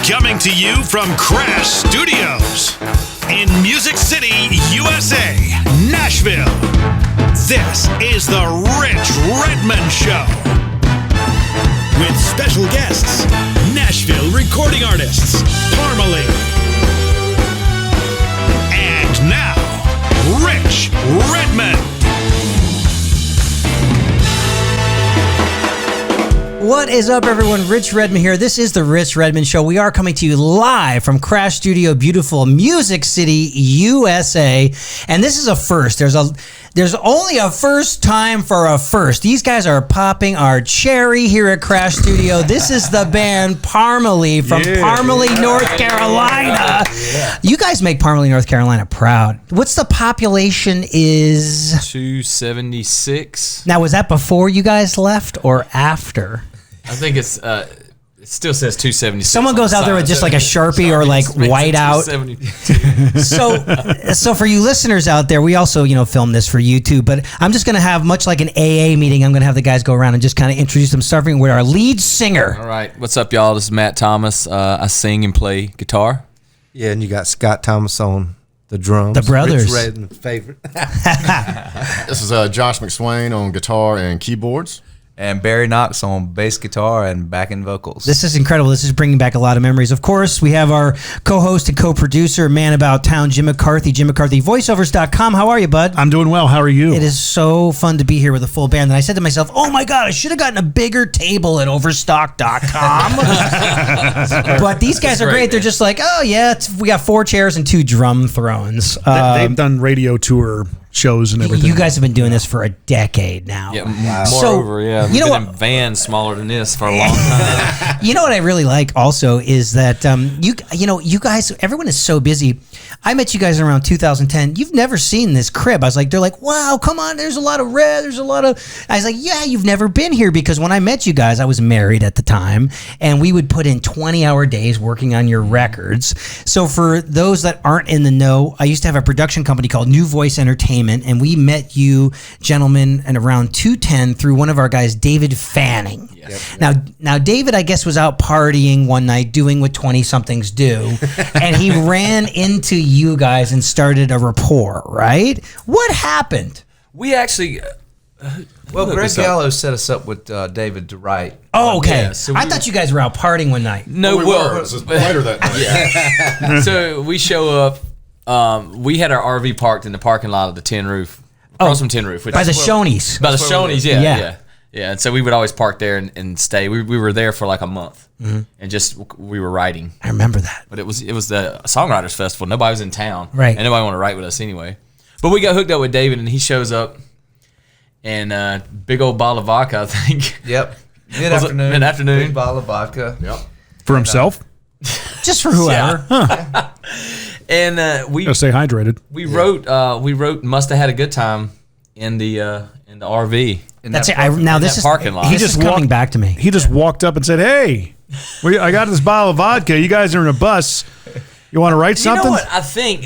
Coming to you from Crash Studios in Music City, USA, Nashville. This is the Rich Redmond Show. With special guests, Nashville recording artists, Parmalee. And now, Rich Redmond. What is up, everyone? Rich Redmond here. This is the Rich Redmond Show. We are coming to you live from Crash Studio, beautiful Music City, USA. And this is a first. There's only a first time for a first. These guys are popping our cherry here at Crash Studio. This is the band Parmalee from Parmalee, North Carolina. You guys make Parmalee, North Carolina proud. What's the population is? 276. Now, was that before you guys left or after? I think it still says 276. Someone goes out there with just like a Sharpie or like white out. So for you listeners out there, we also, film this for YouTube, but I'm just going to have, much like an AA meeting, I'm going to have the guys go around and just kind of introduce them, starting with our lead singer. All right. What's up, y'all? This is Matt Thomas. I sing and play guitar. Yeah, and you got Scott Thomas on the drums. The brothers. Rich Redmond's favorite. This is Josh McSwain on guitar and keyboards. And Barry Knox on bass guitar and backing vocals. This is incredible. This is bringing back a lot of memories. Of course, we have our co-host and co-producer, man about town, Jim McCarthy, voiceovers.com. How are you, bud? I'm doing well. How are you? It is so fun to be here with a full band. And I said to myself, oh my God, I should have gotten a bigger table at overstock.com. But these guys are great. They're just like, oh yeah, we got 4 chairs and 2 drum thrones. They've done radio tour shows and everything. You guys have been doing this for a decade now. Yeah, moreover, we've been in vans smaller than this for a long time. You know what I really like also is that you guys, everyone is so busy. I met you guys around 2010. You've never seen this crib. I was like, they're like, wow, come on, there's a lot of red, there's a lot of... I was like, yeah, you've never been here, because when I met you guys, I was married at the time, and we would put in 20-hour days working on your records. So for those that aren't in the know, I used to have a production company called New Voice Entertainment, and we met you gentlemen at around 210 through one of our guys, David Fanning. Yes. Now David, I guess, was out partying one night, doing what 20-somethings do, and he ran into you guys and started a rapport, right? What happened? We actually... Greg Gallo set us up with David to write. Oh, okay. So I thought you guys were out partying one night. No, we were. It was later that night. Yeah. So we show up. We had our RV parked in the parking lot of the Tin Roof. Across from Tin Roof. By the Shoney's. By the Shoney's, yeah. And so we would always park there and stay. We were there for like a month, and just we were writing. I remember that. But it was the Songwriters Festival. Nobody was in town, right? And nobody wanted to write with us anyway. But we got hooked up with David, and he shows up, and big old bottle of vodka, I think. Yep. Mid-afternoon. Big bottle of vodka. Yep. For himself? Just for whoever. Huh. And we gotta stay hydrated. We wrote "Must Have Had a Good Time" in the RV. That's it. Now this is parking lot. He just coming back to me. He just walked up and said, "Hey, I got this bottle of vodka. You guys are in a bus. You want to write something?" You know what? I think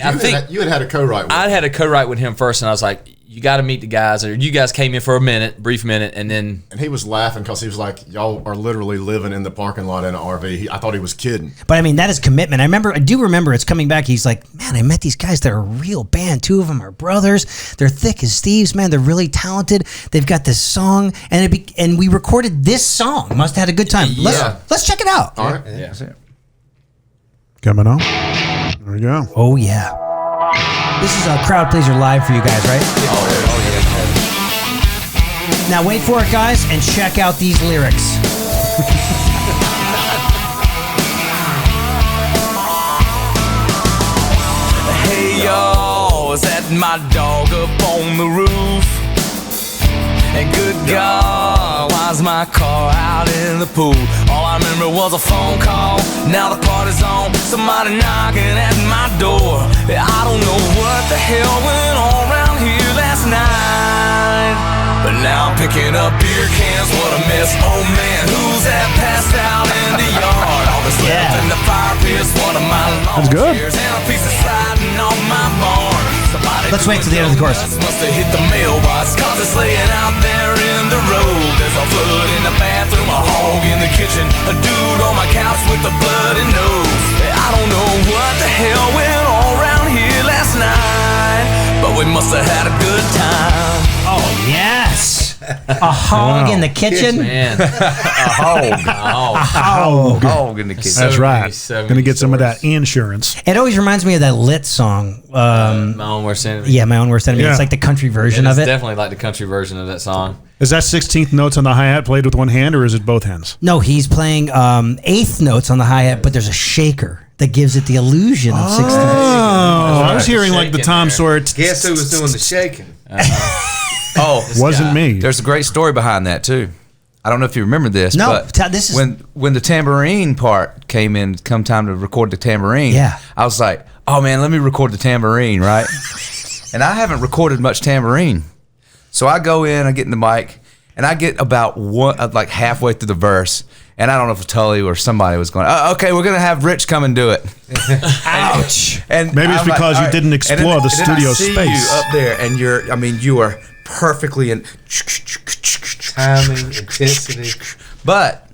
you had a co-write with him. I had a co-write with him first, and I was like, you got to meet the guys. Or you guys came in for a brief minute, and then... And he was laughing because he was like, y'all are literally living in the parking lot in an RV. I thought he was kidding. But I mean, that is commitment. I do remember it's coming back. He's like, man, I met these guys. They're a real band. 2 of them are brothers. They're thick as thieves, man. They're really talented. They've got this song, and we recorded this song. Must have had a good time. Let's check it out. All right. Yeah. Coming on. There we go. Oh, yeah. This is a crowd pleaser live for you guys, right? Oh, yeah. Now wait for it, guys, and check out these lyrics. Hey, y'all, is that my dog up on the roof? And good God, why's my car out in the pool? All I remember was a phone call. Now the party's on, somebody knocking at my door. I don't know what the hell went on around here last night, but now I'm picking up beer cans. What a mess, oh man, who's that passed out in the yard? All that's left in the fire pits, one of my lawn chairs and a piece of siding off my barn. Let's wait till the end of the chorus. Must have hit the mailbox, cause it's laying out there in the road. There's a flood in the bathroom, a hog in the kitchen, a dude on my couch with a bloody nose. A hog in the kitchen. Man, a hog in the kitchen. That's right. so Gonna many get some of stories. that insurance. It always reminds me of that Lit song. My Own Worst Enemy. Yeah, My Own Worst Enemy. Yeah. It's like the country version It's of it. definitely like the country version of that song. Is that 16th notes on the hi-hat played with one hand, or is it both hands? No, he's playing eighth notes on the hi-hat, but there's a shaker that gives it the illusion of 16th. Oh, I was hearing like the Shaking Tom there. Sawyer. Guess who was doing the shaking? Oh, Wasn't me. there's a great story behind that too. I don't know if you remember this. No, but this is- when the tambourine part came in, come time to record the tambourine. Yeah. I was like, oh man, let me record the tambourine, right? And I haven't recorded much tambourine, so I go in, I get in the mic, and I get about like halfway through the verse, and I don't know if Tully or somebody was going, oh, okay, we're gonna have Rich come and do it. Ouch. And Maybe it's I'm like, because all you right. didn't And then- explore the and then studio I see space. you up there, and you are perfectly in Timing, intensity. But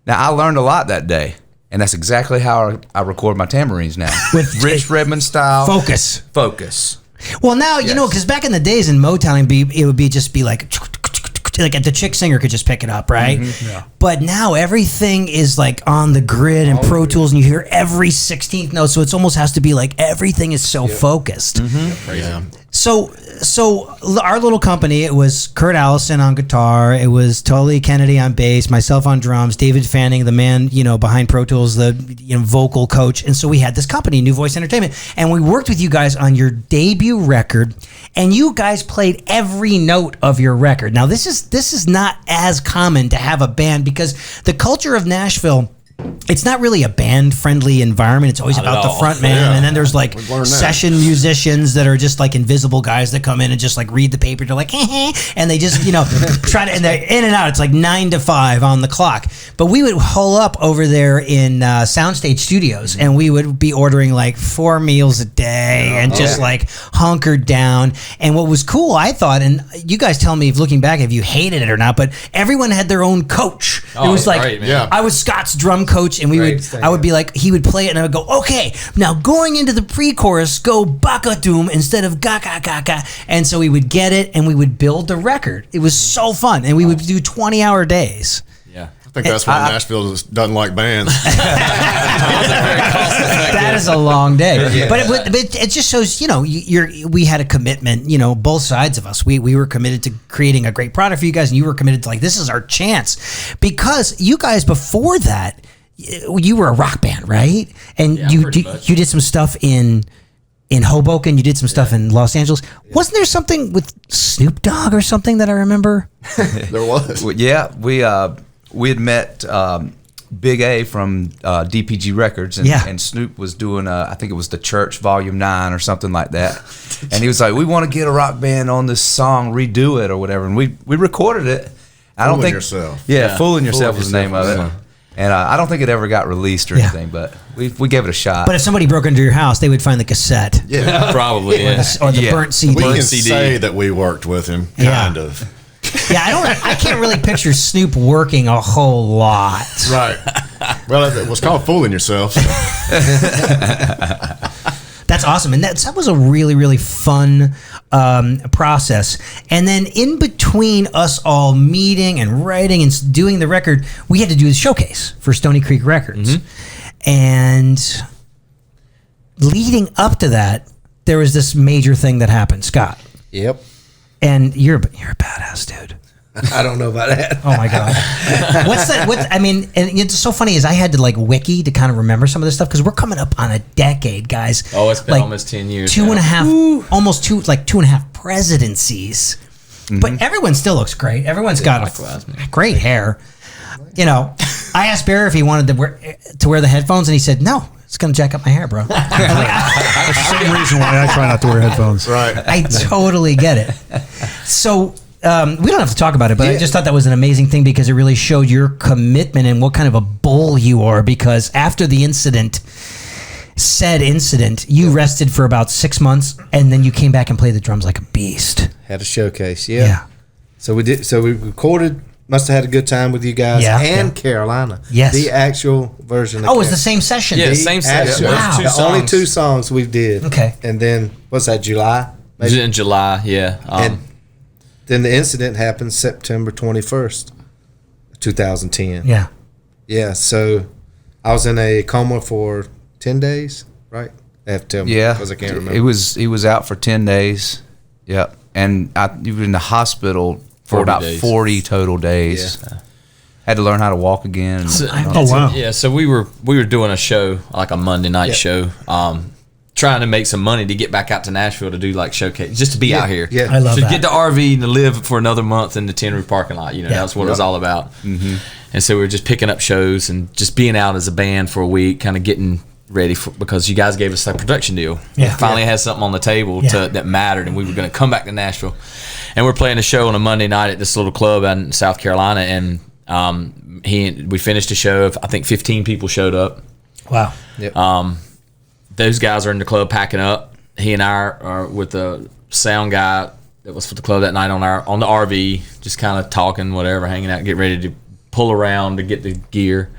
now I learned a lot that day, and that's exactly how I record my tambourines now. With Rich Redmond style Focus. Focus. Well, now, you know, Yes. because back in the days in Motown, it would be just be like the chick singer could just pick it up, right? Yeah. But now everything is like on the grid and Pro Tools, and you hear every 16th note, so it almost has to be like everything is so focused. Yeah. So our little company, it was Kurt Allison on guitar, it was Tully Kennedy on bass, myself on drums, David Fanning, the man, you know, behind Pro Tools, the vocal coach. And so we had this company, New Voice Entertainment, and we worked with you guys on your debut record, and you guys played every note of your record. Now this is not as common to have a band, because the culture of Nashville, it's not really a band-friendly environment. It's always Not at about the all. front man, Yeah. and then there's like We've learned that. session musicians that are just like invisible guys that come in and just like read the paper. They're like, and they just, you know, try to, and they're in and out. It's like 9 to 5 on the clock. But we would hole up over there in Soundstage Studios, and we would be ordering like 4 meals a day and just like hunkered down. And what was cool, I thought, and you guys tell me if looking back if you hated it or not, but everyone had their own coach. Oh, it was like, great, man. Yeah. I was Scott's drum coach, and I would be like, he would play it, and I would go, okay, now going into the pre-chorus, go baka doom instead of ga ga ga ga. And so we would get it, and we would build the record. It was so fun, and we would do 20-hour days. Yeah. I think that's why Nashville doesn't like bands. That is a long day, but it just shows, you know, we had a commitment, you know, both sides of us. We were committed to creating a great product for you guys, and you were committed to like, this is our chance, because you guys before that, you were a rock band, right? And Yeah, you pretty much. did some stuff in Hoboken. You did some stuff in Los Angeles. Wasn't there something with Snoop Dogg or something that I remember? There was. Well, yeah, we had met Big A from DPG Records, and, Yeah. and Snoop was doing I think it was The Church Volume 9 or something like that. And he was like, we want to get a rock band on this song, redo it or whatever. And we recorded it. I don't Fooling think Yourself. Yeah, Fooling Yourself was the name of it. Yeah. And I don't think it ever got released or Yeah. anything, but we gave it a shot. But if somebody broke into your house, they would find the cassette Yeah. Probably. Yeah. or the Yeah. burnt CD. We can CD. say that we worked with him, Yeah. kind of. Yeah, I can't really picture Snoop working a whole lot. Right. Well, it was called Fooling Yourself. So. That's awesome, and that was a really, really fun process. And then in between us all meeting and writing and doing the record, we had to do the showcase for Stoney Creek Records. And leading up to that, there was this major thing that happened, Scott. Yep. And you're a badass dude. I don't know about that. Oh my god! What's that? I mean, and it's so funny is I had to like wiki to kind of remember some of this stuff, because we're coming up on a decade, guys. Oh, it's been Like, almost 10 years. Two now. and a half, almost 2.5 presidencies. But everyone still looks great. Everyone's got likewise, man. great hair. You know, I asked Barry if he wanted to wear the headphones, and he said no. It's gonna jack up my hair, bro. That's the same reason why I try not to wear headphones. Right. I totally get it. So we don't have to talk about it, but I just thought that was an amazing thing, because it really showed your commitment and what kind of a bull you are. Because after the said incident, you rested for about 6 months, and then you came back and played the drums like a beast. Had a showcase, yeah. Yeah. So we did. So we recorded. Must have had a good time with you guys. Yeah. And Carolina. Yes. The actual version. Oh, it was the same session. Yeah, The same set. actual- Wow. Two The only songs. 2 songs we did. Okay. And then what's that? July. It was in July, yeah. And then the incident happened September 21st, 2010. Yeah. Yeah, so I was in a coma for 10 days, right? I have to tell me Yeah, because I can't remember. He was out for 10 days. Yep, and he was in the hospital for 40 about days. 40 total days. Yeah. Had to learn how to walk again. Oh, wow. Yeah, so we were doing a show, like a Monday night show, trying to make some money to get back out to Nashville to do like showcase, just to be out here. Yeah. I love to that. get the RV and to live for another month in the Tin Roof parking lot. You know, that's what it was all about. Mm-hmm. And so we were just picking up shows and just being out as a band for a week, kind of getting ready for, because you guys gave us that production deal. Yeah. Finally had something on the table that mattered, and we were going to come back to Nashville. And we're playing a show on a Monday night at this little club out in South Carolina, and we finished the show. I think 15 people showed up. Wow. Those guys are in the club packing up. He and I are with the sound guy that was for the club that night on the RV, just kind of talking, whatever, hanging out, get ready to pull around to get the gear.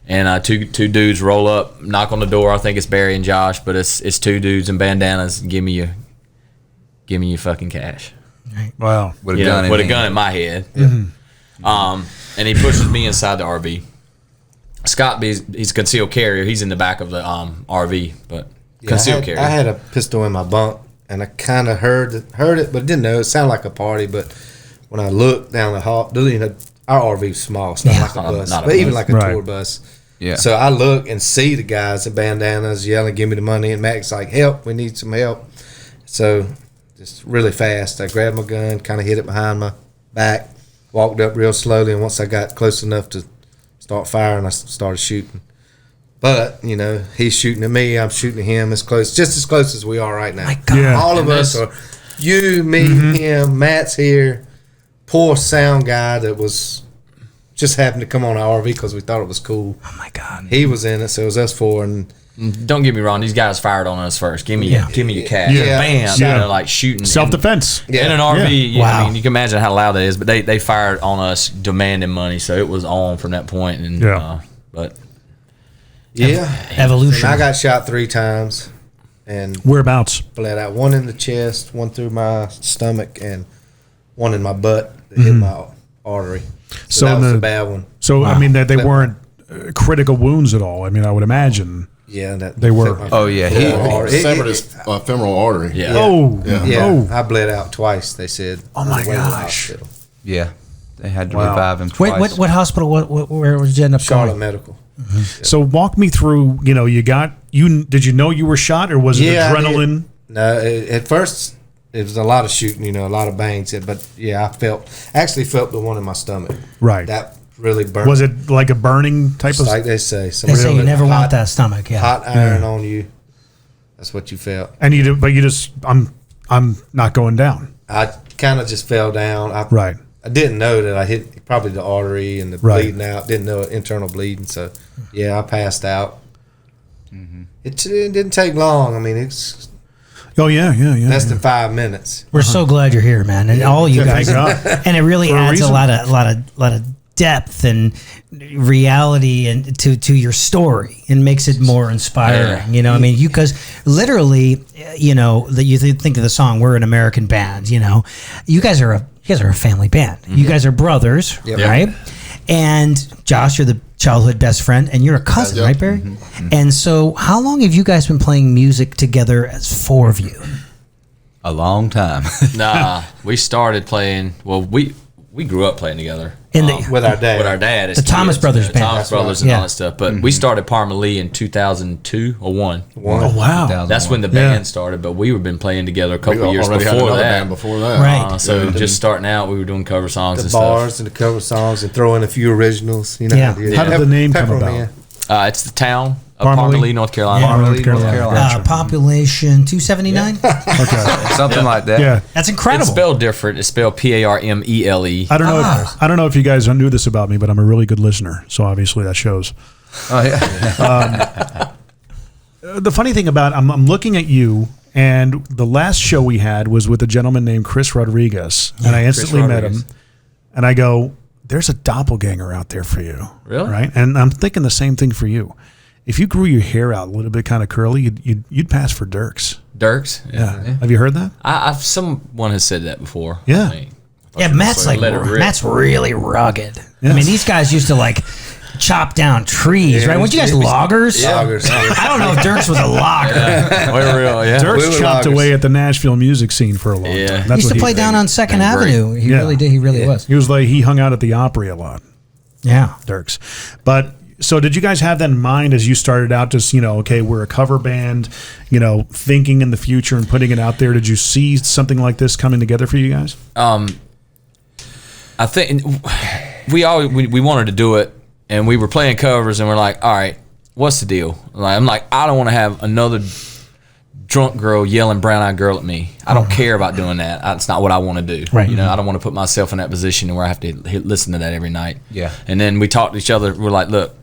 And two dudes roll up, knock on the door. I think it's Barry and Josh, but it's two dudes in bandanas. Give me your fucking cash. Wow. With a gun with a gun in my head. And he pushes me inside the RV. Scott, he's a concealed carrier. He's in the back of the RV, but concealed carrier. I had a pistol in my bunk, and I kind of heard it, but didn't know. It sounded like a party, but when I looked down the hall, you know, our RV's small. It's not like a bus, not a but even bus. like a Right. tour bus. Yeah. So I look and see the guys in bandanas yelling, "Give me the money!" And Mac's like, "Help! We need some help!" So just really fast, I grabbed my gun, kind of hid it behind my back, walked up real slowly, and once I got close enough to start firing, I started shooting. But you know, he's shooting at me, I'm shooting at him, just as close as we are right now. My God. Yeah. All of us are, you, me, him, Matt's here. Poor sound guy that was just happened to come on our RV because we thought it was cool. Oh my God. He was in it, so it was us four, and Don't get me wrong; these guys fired on us first. Give me your cash. Yeah. Bam! Yeah. You know, like shooting Self-defense. in an RV. Yeah. Yeah, Wow. I mean, you can imagine how loud that is. But they fired on us, demanding money. So it was on from that point. And Yeah. but yeah, Evolution. and I got shot 3 times, and Whereabouts? bled out. One in the chest, one through my stomach, and one in my butt that hit my artery. So that was a bad one. So I mean that they weren't critical wounds at all. I mean, I would imagine. Yeah, that They were- affected my Oh, yeah, femoral he- artery. Severed his femoral artery. yeah. Oh, Yeah, oh, I bled out twice. They said. Oh, my on the way to the gosh. hospital. Yeah, they had to Wow. revive him Wait, twice. what hospital? Where was you end up Charlotte going? Medical. So walk me through. You know, did you know you were shot, or was it I did. adrenaline? No, at first it was a lot of shooting, you know, a lot of bangs. But yeah, I actually felt the one in my stomach. Right. That really burned. Was it like a burning type Just of? like they say? They Somebody say you put never hot, want that stomach. Yeah. hot iron on you. That's what you felt. And I'm not going down. I kind of just fell down. Right. I didn't know that I hit probably the artery and the Right. bleeding out. Didn't know internal bleeding. So yeah, I passed out. It didn't take long. I mean, it's Oh yeah. less than 5 minutes. We're so glad you're here, man, and all you Thank guys. God. And it really For a adds a reason. lot of depth and reality and to your story, and makes it more inspiring. Yeah. You know, I mean, you guys literally, you know, that you think of the song "We're an American Band." You know, you guys are a family band. You guys are brothers, right? And Josh, you're the childhood best friend, and you're a cousin, Yeah. right, Barry? And so, how long have you guys been playing music together as 4 of you? A long time. Nah, we started playing. Well, we grew up playing together. In the With our dad. With our dad. as The Thomas kids, Brothers the band. Thomas That's Brothers right. and Yeah. all that stuff. But we started Parmalee in 2002 or 1. Oh wow. That's when the band started. But we were been playing together a We couple years already had before another that. band before that. Right. So just starting out, we were doing cover songs The and bars and the cover songs and throwing a few originals. You know, Yeah. How did the name come pepper 'em about? in. stuff. It's the town of Parmalee? Parmalee, North Carolina. Yeah. North Carolina. Carolina. population 279. Okay. Something like that. Yeah. That's It's incredible. spelled different. It's spelled Parmele. I don't know. I don't know if you guys knew this about me, but I'm a really good listener. So obviously that shows. Oh yeah. The funny thing about I'm looking at you, and the last show we had was with a gentleman named Chris Rodriguez, and I instantly met him, Rodriguez. and I go, "There's a doppelganger out there for you." Really? Right? And I'm thinking the same thing for you. If you grew your hair out a little bit kind of curly, you'd pass for Dirks. Dirks. Yeah. Have you heard that? Someone has said that before. Yeah. I Yeah, Matt's like Let it rip. Matt's really rugged. I Yes. mean, these guys used to like chop down trees, right? Weren't you guys loggers? Loggers. I don't know if Dirks was a logger. We're real, yeah. Dirk's We were chopped loggers. away at the Nashville music scene for a long Yeah. time. He That's He used what to play down on Second been great. Avenue. He Yeah. really did. He really was. He was like, he hung out at the Opry a lot. Yeah. Dirks. But so did you guys have that in mind as you started out, just, okay, we're a cover band, thinking in the future and putting it out there? Did you see something like this coming together for you guys? I think we wanted to do it, and we were playing covers, and we're like, all right, what's the deal? I'm like, I don't want to have another drunk girl yelling brown-eyed girl at me. I don't care about doing that. That's not what I want to do. Right. I don't want to put myself in that position where I have to listen to that every night. Yeah. And then we talked to each other. We're like, look,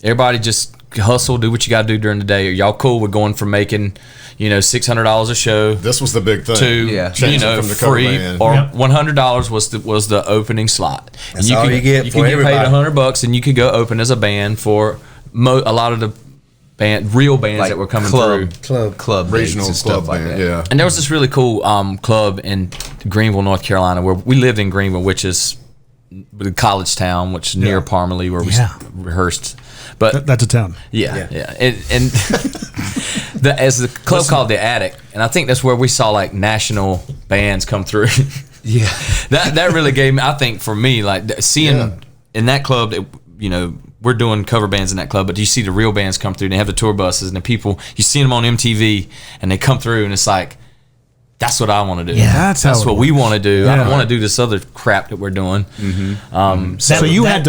everybody just hustle, do what you got to do during the day. Are y'all cool with going from making, $600 a show This was the big thing. to Yeah. Changing from the cover free, band. or Yep. $100 was the opening slot. That's all you get You for could get paid everybody. $100 and you could go open as a band for a lot of the real bands that were coming through. club Regional gigs and club stuff like band, that. yeah. And there was this really cool club in Greenville, North Carolina, where we lived in Greenville, which is the college town, which is near Parmale, where we Yeah. rehearsed. But That's a town. yeah. And as the club called the Attic, and I think that's where we saw like national bands come through. Yeah. that really gave me, I think for me, like seeing in that club that, we're doing cover bands in that club, but you see the real bands come through and they have the tour buses and the people, you see them on MTV and they come through and it's like, that's what I want to do. Yeah. That's how it what we works. want to do. I Yeah. don't want to do this other crap that we're doing. So you had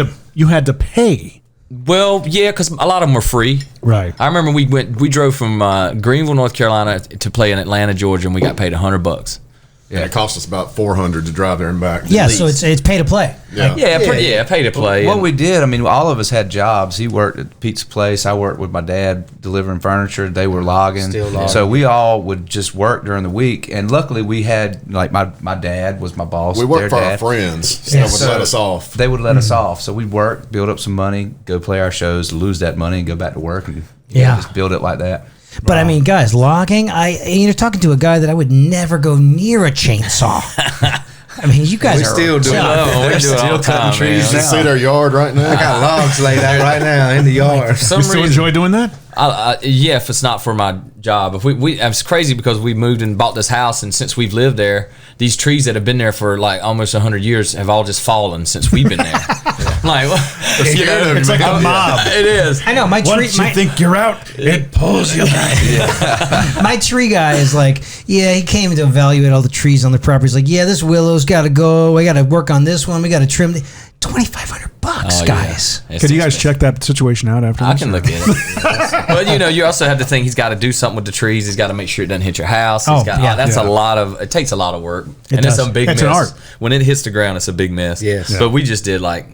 to pay. Well, yeah, because a lot of them were free. Right. I remember we drove from Greenville, North Carolina to play in Atlanta, Georgia, and we got paid $100. And it cost us about $400 to drive there and back. Yeah, so it's pay to play. Yeah. Yeah, pay to play. What and- we did, all of us had jobs. He worked at the pizza place. I worked with my dad delivering furniture. They were logging. Still logging. So we all would just work during the week. And luckily we had, like, my dad was my boss. We worked their for our dad. friends. So Yeah, they would let us off. They would let us off. So we'd work, build up some money, go play our shows, lose that money, and go back to work and just build it like that. But I mean, guys, logging. You're talking to a guy that I would never go near a chainsaw. I mean, you guys We are still do it. Oh, we do it still all the cutting time, trees man. You see their yard right now? I got logs laid out right now in the yard. For some You still reason, enjoy doing that? yeah, if it's not for my job. If we it's crazy because we moved and bought this house, and since we've lived there, these trees that have been there for like almost 100 years have all just fallen since we've been there. Like, It's like a mob. it is. I know my tree. Once you think you're out, it pulls you back. My tree guy is like, yeah, he came to evaluate all the trees on the property. He's like, yeah, this willow's got to go. I got to work on this one. We got to trim. $2,500, Oh, yeah. guys. It's Could you guys expensive. check that situation out after I this? can look at it. But you also have to think he's got to do something with the trees. He's got to make sure it doesn't hit your house. Oh, That's yeah. a lot of. It takes a lot of work, It and it's does. a big It's mess. an art. When it hits the ground, it's a big mess. Yes. Yeah. But we just did like,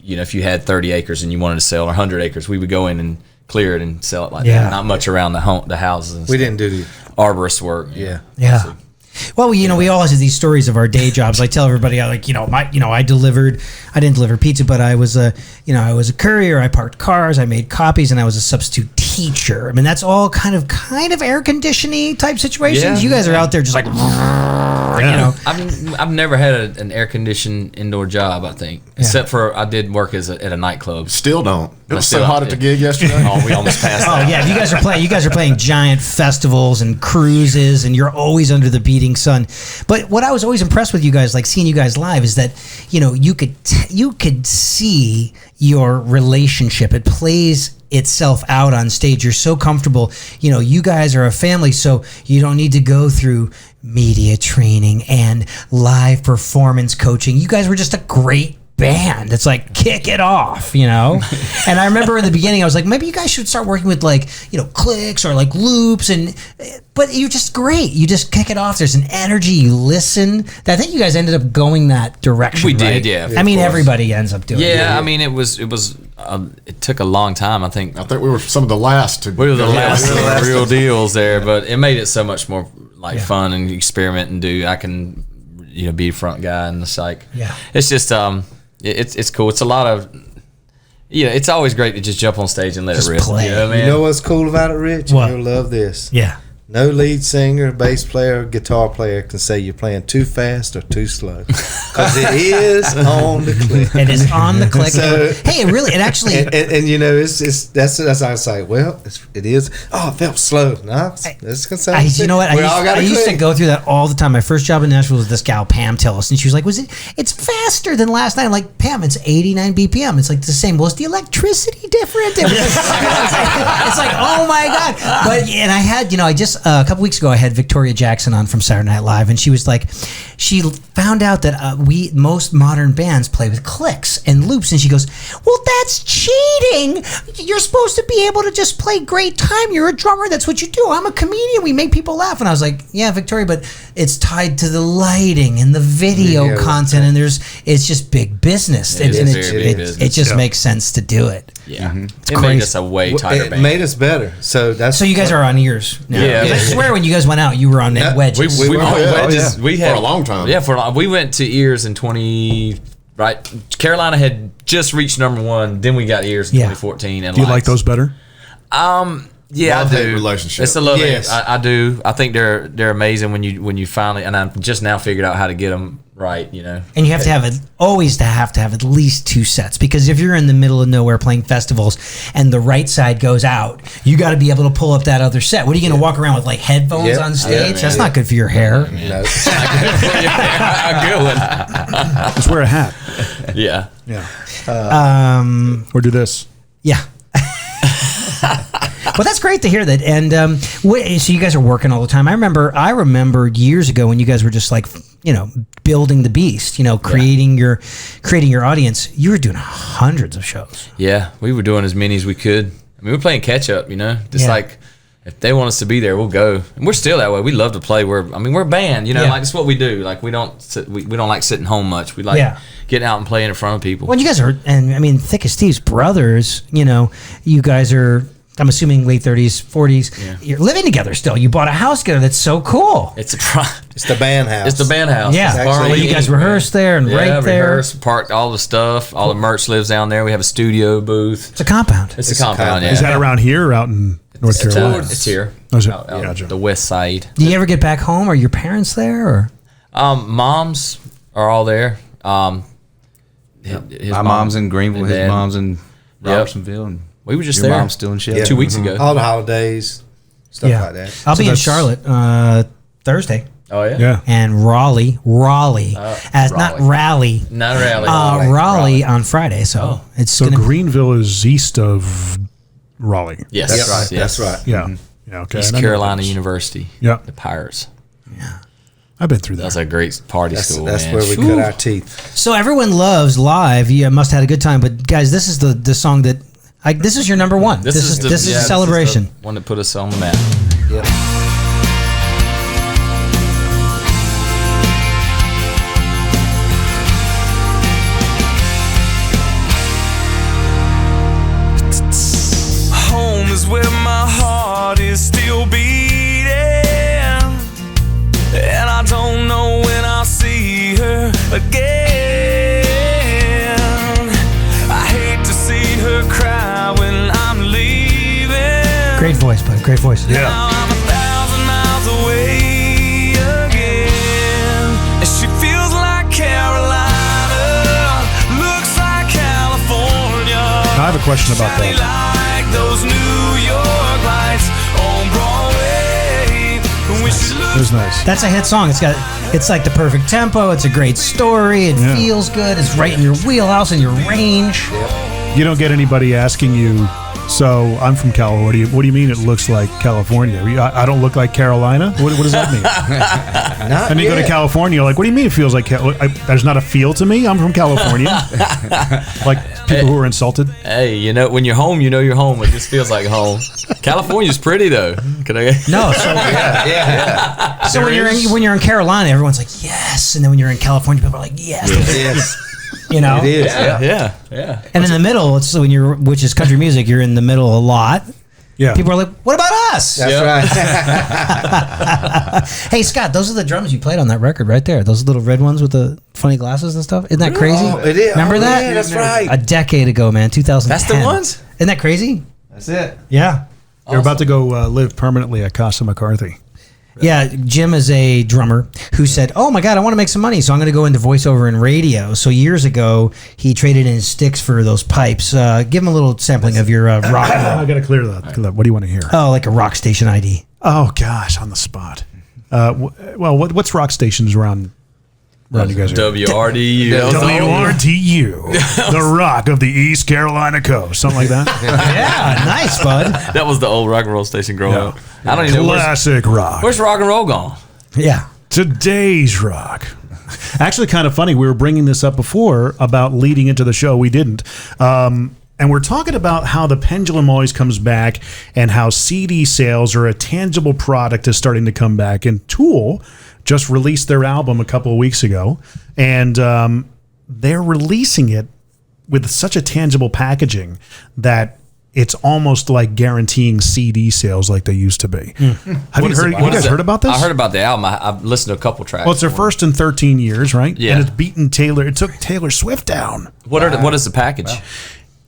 if you had 30 acres and you wanted to sell, or 100 acres, we would go in and clear it and sell it like Yeah. that. Not much around the houses. And We stuff. didn't do the arborist work. yeah. Yeah. Well, we all have these stories of our day jobs. I tell everybody, I didn't deliver pizza, but I was a courier. I parked cars, I made copies, and I was a substitute teacher. I mean, that's all kind of air conditioning type situations. Yeah. You guys are out there just like, I've never had an air conditioned indoor job. I think, except for I did work at a nightclub. Still don't. It was still so hot don't. at the gig yesterday. Oh, we almost passed Oh out. yeah, you guys are playing giant festivals and cruises, and you're always under the beating sun. But what I was always impressed with you guys, like seeing you guys live, is that you could see your relationship. It plays itself out on stage. You're so comfortable. You guys are a family, so you don't need to go through media training and live performance coaching. You guys were just a great band. It's like, kick it off, And I remember in the beginning, I was like, maybe you guys should start working with clicks or like loops, but you're just great. You just kick it off. There's an energy. You listen. I think you guys ended up going that direction. We did, right? yeah. I mean, everybody ends up doing it. Yeah, I mean, it took a long time. I think I think we were some of the last to. we were the last real deals there, but it made it so much more fun and experiment and do. I can, be a front guy and it's like, Yeah. It's just it's cool. It's a lot of, it's always great to just jump on stage and let Just it rip. play. You know what I mean? You know what's cool about it, Rich? What? You'll love this. Yeah. No lead singer, bass player, guitar player can say you're playing too fast or too slow, because it is on the click. It is on the click. So- Hey, it actually. And you know, that's I was like, well, it is. Oh, it felt slow. No, it's gonna sound. You know what? I used to go through that all the time. My first job in Nashville was this gal Pam tell us, and she was like, it's faster than last night. I'm like, Pam, it's 89 BPM. It's like the same. Well, is the electricity different? It's like, oh my God. But and I had, I just a couple weeks ago I had Victoria Jackson on from Saturday Night Live, and she was like, she found out that most modern bands play with clicks and loops, and she goes, well, that's cheating. You're supposed to be able to just play great time. You're a drummer. That's what you do. I'm a comedian. We make people laugh. And I was like, yeah, Victoria, but it's tied to the lighting and the video content, and it's just big business. It just makes sense to do it. Yeah, It's it crazy. made us a way tighter It band. made us better. So you guys are on ears now. Yeah. 'Cause I swear when you guys went out, you were on wedges. We were on wedges. yeah. We had For a long time. Yeah, we went to ears in 20. Right, Carolina had just reached #1. Then we got ears in 2014. And Do you like those better? Yeah, I Love-hate do. relationship. It's a love. Yes. I do. I think they're amazing when you finally, and I've just now figured out how to get them right. And you have to have at least 2 sets, because if you're in the middle of nowhere playing festivals and the right side goes out, you got to be able to pull up that other set. What are you going to walk around with, like headphones Yeah. on stage? Yeah, That's man. not good for your hair. No. A good one. Just wear a hat. Yeah. Yeah. Um, Or do this. yeah. Well, that's great to hear that. And so you guys are working all the time. I remember years ago when you guys were just like, building the beast, creating your audience. You were doing hundreds of shows. Yeah, we were doing as many as we could. I mean, we're playing catch up. Just like if they want us to be there, we'll go. And we're still that way. We love to play. We're a band. Like it's what we do. Like we don't like sitting home much. We like getting out and playing in front of people. Well, you guys are, and I mean, Thick as Steve's brothers. You guys are. I'm assuming late 30s, 40s. Yeah. You're living together still. You bought a house together. That's so cool. It's It's the band house. It's the band house. Yeah. It's Actually, Well, you guys rehearse there and write there. rehearse, parked all the stuff. All the merch lives down there. We have a studio booth. It's a compound. It's a compound. Yeah. Is that around here or out in North Carolina? It's here. Oh, is it? Out Gotcha. the west side. Do you ever get back home? Are your parents there? Or Moms are all there. His My mom's in Greenville. and His then- mom's in Robertsonville. And We were just your there. mom's still in Sheffield. 2 weeks ago. all the holidays, stuff like that. I'll be in that's- Charlotte Thursday. Oh yeah. Yeah. And Raleigh, as not Raleigh, Not really. Raleigh on Friday. So it's So gonna Greenville is east of Raleigh. yes. That's right. Yes. That's right. Yeah. Yeah. Okay. East I know Carolina those. University. Yeah. The Pirates. I've been through that. That's a great party school. That's man. where we cut our teeth. So everyone loves live. You must have had a good time. But guys, this is the song that this is your number one. This is a celebration. the one that put us on the map. Yep. Home is where my heart is still beating, and I don't know when I'll see her again. I hate to see her cry when I'm leaving. Great voice, bud. Great voice. Now I'm 1,000 miles away again, and she feels like Carolina, looks like California. I have a question about that. Like those New York lights on Broadway. When she It was nice. That's a hit song. It's like the perfect tempo. It's a great story. It Yeah. feels good. It's right in your wheelhouse and your range. You don't get anybody asking you, so I'm from California. What do you mean it looks like California? I don't look like Carolina? What does that mean? Not And you go to yet. California, like, what do you mean it feels like there's not a feel to me? I'm from California. Like people who are insulted. Hey, when you're home, you're home. It just feels like home. California's pretty though. Can I? No, so so when you're in Carolina, everyone's like yes, and then when you're in California, people are like yes. Yes, it is. Yeah. And in the middle, it's which is country music. You're in the middle a lot. Yeah. People are like, what about us? That's Yep. right. Hey Scott, those are the drums you played on that record right there. Those little red ones with the funny glasses and stuff. Isn't that crazy? Oh, it is. Remember Oh, that? yeah, that's right. A decade ago, man. 2010. That's the ones? Isn't that crazy? That's it. Yeah. They're about to go live permanently at Casa McCarthy. Yeah, Jim is a drummer who said, "Oh my God, I want to make some money, so I'm going to go into voiceover and radio." So years ago, he traded in his sticks for those pipes. Give him a little sampling of your rock. I got to clear that. What do you want to hear? Oh, like a rock station ID. Oh gosh, on the spot. Well, what's rock stations around you guys? WRDU. WRTU, the rock of the East Carolina coast, something like that. Yeah, nice, bud. That was the old rock and roll station growing up. I don't even know Classic rock. where's rock and roll gone. Yeah. Today's rock. Actually, kind of funny. We were bringing this up before about leading into the show. We didn't. And we're talking about how the pendulum always comes back and how CD sales are a tangible product is starting to come back. And Tool just released their album a couple of weeks ago. And they're releasing it with such a tangible packaging that it's almost like guaranteeing CD sales like they used to be. Have you guys heard about this? I heard about the album. I've listened to a couple tracks. Well, it's their first in 13 years, right? Yeah. And it's beaten Taylor. It took Taylor Swift down. What is the package?